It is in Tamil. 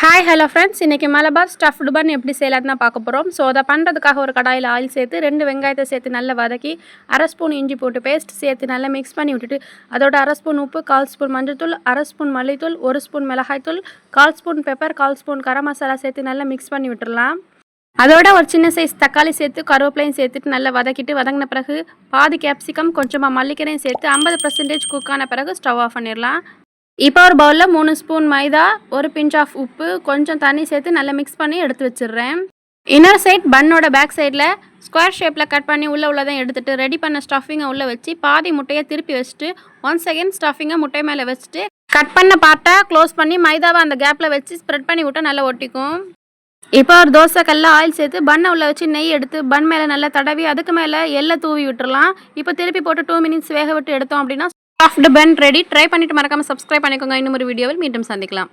ஹாய் ஹலோ ஃப்ரெண்ட்ஸ், இன்றைக்கி மலபார் ஸ்டஃப்டு பன் எப்படி செய்யலான்னு தான் பார்க்க போகிறோம். ஸோ அதை பண்ணுறதுக்காக ஒரு கடாயில் ஆயில் சேர்த்து 2 வெங்காயத்தை சேர்த்து நல்லா வதக்கி 1/2 ஸ்பூன் இஞ்சி போட்டு பேஸ்ட் சேர்த்து நல்லா மிக்ஸ் பண்ணி விட்டுட்டு அதோட 1/2 ஸ்பூன் உப்பு, 1/4 ஸ்பூன் மஞ்சள்தூள், 1/2 ஸ்பூன் மல்லித்தூள், 1 ஸ்பூன் மிளகாய்த்தூள், 1/4 spoon pepper, 1/4 spoon garam masala சேர்த்து நல்லா மிக்ஸ் பண்ணி விட்டுடலாம். அதோட ஒரு சின்ன சைஸ் தக்காளி சேர்த்து கருவேப்பிலையும் சேர்த்துட்டு நல்லா வதக்கிட்டு வதங்கின பிறகு பாதி கேப்சிகம் கொஞ்சமாக மல்லிக்கரையும் சேர்த்து 50% குக் ஆன பிறகு ஸ்டவ் ஆஃப் பண்ணிடலாம். இப்போ ஒரு பவுலில் 3 ஸ்பூன் மைதா, ஒரு பிஞ்ச் ஆஃப் உப்பு, கொஞ்சம் தண்ணி சேர்த்து நல்லா மிக்ஸ் பண்ணி எடுத்து வச்சிடுறேன். இன்னொரு சைட் பன்னோட பேக் சைடில் ஸ்கொயர் ஷேப்பில் கட் பண்ணி உள்ளதான் எடுத்துகிட்டு ரெடி பண்ண ஸ்டஃபிங்கை உள்ளே வச்சு பாதி முட்டையை திருப்பி வச்சுட்டு ஒன்ஸ் அகெயின் ஸ்டஃபிங்கை முட்டை மேலே வச்சுட்டு கட் பண்ண பார்ட்டை க்ளோஸ் பண்ணி மைதாவை அந்த கேப்பில் வச்சு ஸ்ப்ரெட் பண்ணி விட்டால் நல்லா ஒட்டிக்கும். இப்போ ஒரு தோசை கல்ல ஆயில் சேர்த்து பண்ணை உள்ளே வச்சு நெய் எடுத்து பன் மேலே நல்லா தடவி அதுக்கு மேலே எண்ணெய் தூவி விட்டுறலாம். இப்போ திருப்பி போட்டு 2 மினிட்ஸ் வேக விட்டு எடுத்தோம் அப்படின்னா ஸ்டஃப்டு பன் ரெடி. ட்ரை பண்ணிட்டு மறக்காமல் சப்ஸ்கிரைப் பண்ணிக்கோங்க. இன்னும் ஒரு வீடியோவில் மீண்டும் சந்திக்கலாம்.